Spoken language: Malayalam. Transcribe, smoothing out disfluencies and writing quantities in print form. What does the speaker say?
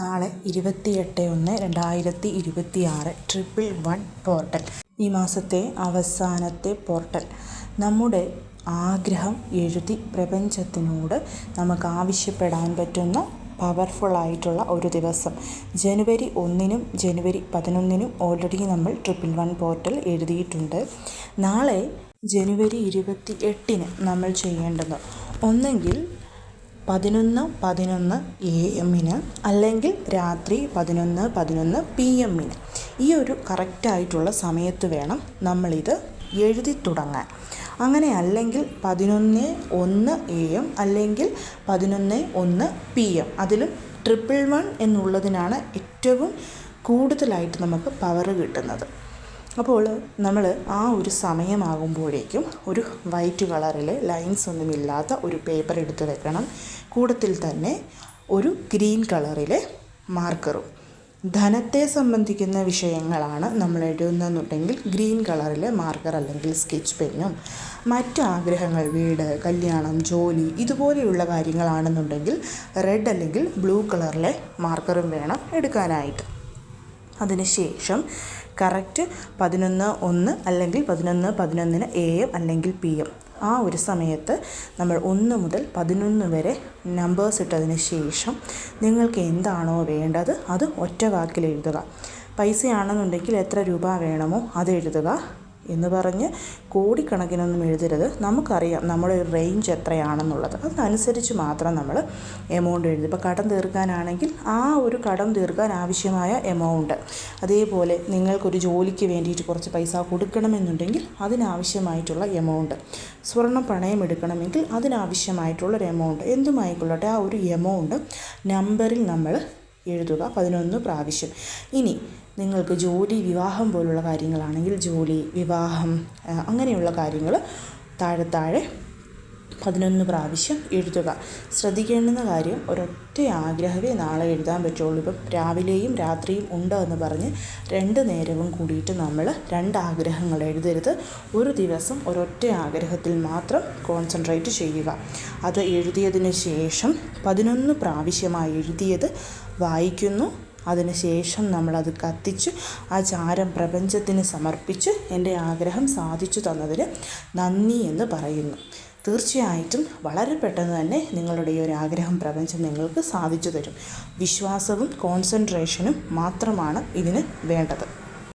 നാളെ 28/1/2026 111 പോർട്ടൽ. ഈ മാസത്തെ അവസാനത്തെ പോർട്ടൽ. നമ്മുടെ ആഗ്രഹം എഴുതി പ്രപഞ്ചത്തിനോട് നമുക്ക് ആവശ്യപ്പെടാൻ പറ്റുന്ന പവർഫുള്ളായിട്ടുള്ള ഒരു ദിവസം. ജനുവരി 1-നും ജനുവരി 11-നും ഓൾറെഡി നമ്മൾ 111 പോർട്ടൽ എഴുതിയിട്ടുണ്ട്. നാളെ ജനുവരി 28-ന് നമ്മൾ ചെയ്യേണ്ടത് ഒന്നെങ്കിൽ 11:11 AM അല്ലെങ്കിൽ രാത്രി 11:11 PM. ഈ ഒരു കറക്റ്റായിട്ടുള്ള സമയത്ത് വേണം നമ്മളിത് എഴുതി തുടങ്ങാൻ. അങ്ങനെ അല്ലെങ്കിൽ 11:01 AM അല്ലെങ്കിൽ 11:01 PM. അതിലും 111 എന്നുള്ളതിനാണ് ഏറ്റവും കൂടുതലായിട്ട് നമുക്ക് പവർ കിട്ടുന്നത്. അപ്പോൾ നമ്മൾ ആ ഒരു സമയമാകുമ്പോഴേക്കും ഒരു വൈറ്റ് കളറിൽ ലൈൻസ് ഒന്നുമില്ലാത്ത ഒരു പേപ്പർ എടുത്ത് വെക്കണം. കൂടത്തിൽ തന്നെ ഒരു ഗ്രീൻ കളറിലെ മാർക്കറും. ധനത്തെ സംബന്ധിക്കുന്ന വിഷയങ്ങളാണ് നമ്മൾ എഴുതുന്നതെന്നുണ്ടെങ്കിൽ ഗ്രീൻ കളറിലെ മാർക്കർ അല്ലെങ്കിൽ സ്കെച്ച് പെന്നും, മറ്റ് ആഗ്രഹങ്ങൾ വീട്, കല്യാണം, ജോലി ഇതുപോലെയുള്ള കാര്യങ്ങളാണെന്നുണ്ടെങ്കിൽ റെഡ് അല്ലെങ്കിൽ ബ്ലൂ കളറിലെ മാർക്കറും വേണം എടുക്കാനായിട്ട്. അതിനുശേഷം കറക്റ്റ് 11:01 അല്ലെങ്കിൽ 11:11 AM അല്ലെങ്കിൽ PM. ആ ഒരു സമയത്ത് നമ്മൾ 1 മുതൽ 11 വരെ നമ്പേഴ്സ് ഇട്ടതിന് ശേഷം നിങ്ങൾക്ക് എന്താണോ വേണ്ടത് അത് ഒറ്റ വാക്കിൽ എഴുതുക. പൈസയാണെന്നുണ്ടെങ്കിൽ എത്ര രൂപ വേണമോ അത് എഴുതുക എന്ന് പറഞ്ഞ് കോടിക്കണക്കിനൊന്നും എഴുതരുത്. നമുക്കറിയാം നമ്മുടെ റേഞ്ച് എത്രയാണെന്നുള്ളത്. അതിനനുസരിച്ച് മാത്രം നമ്മൾ എമൗണ്ട് എഴുതും. ഇപ്പോൾ കടം തീർക്കാനാണെങ്കിൽ ആ ഒരു കടം തീർക്കാൻ ആവശ്യമായ എമൗണ്ട്, അതേപോലെ നിങ്ങൾക്കൊരു ജോലിക്ക് വേണ്ടിയിട്ട് കുറച്ച് പൈസ കൊടുക്കണമെന്നുണ്ടെങ്കിൽ അതിനാവശ്യമായിട്ടുള്ള എമൗണ്ട്, സ്വർണ്ണം പണയം എടുക്കണമെങ്കിൽ അതിനാവശ്യമായിട്ടുള്ളൊരു എമൗണ്ട്, എന്തുമായിക്കൊള്ളട്ടെ ആ ഒരു എമൗണ്ട് നമ്പറിൽ നമ്മൾ എഴുതുക 11 പ്രാവശ്യം. ഇനി നിങ്ങൾക്ക് ജോലി, വിവാഹം പോലുള്ള കാര്യങ്ങളാണെങ്കിൽ ജോലി, വിവാഹം അങ്ങനെയുള്ള കാര്യങ്ങൾ താഴെ 11 പ്രാവശ്യം എഴുതുക. ശ്രദ്ധിക്കേണ്ടുന്ന കാര്യം, ഒരൊറ്റ ആഗ്രഹമേ നാളെ എഴുതാൻ പറ്റുള്ളൂ. ഇപ്പം രാവിലെയും രാത്രിയും ഉണ്ട് എന്ന് പറഞ്ഞ് 2 നേരവും കൂടിയിട്ട് നമ്മൾ 2 ആഗ്രഹങ്ങൾ എഴുതരുത്. ഒരു ദിവസം ഒരൊറ്റ ആഗ്രഹത്തിൽ മാത്രം കോൺസെൻട്രേറ്റ് ചെയ്യുക. അത് എഴുതിയതിന് ശേഷം 11 പ്രാവശ്യമായി എഴുതിയത് വായിക്കുന്നു. അതിനുശേഷം നമ്മളത് കത്തിച്ച് ആ ചാരം പ്രപഞ്ചത്തിന് സമർപ്പിച്ച് എൻ്റെ ആഗ്രഹം സാധിച്ചു തന്നതിന് നന്ദി എന്ന് പറയുന്നു. തീർച്ചയായിട്ടും വളരെ പെട്ടെന്ന് തന്നെ നിങ്ങളുടെ ഈ ഒരു ആഗ്രഹം പ്രപഞ്ചം നിങ്ങൾക്ക് സാധിച്ചു തരും. വിശ്വാസവും കോൺസെൻട്രേഷനും മാത്രമാണ് ഇതിന് വേണ്ടത്.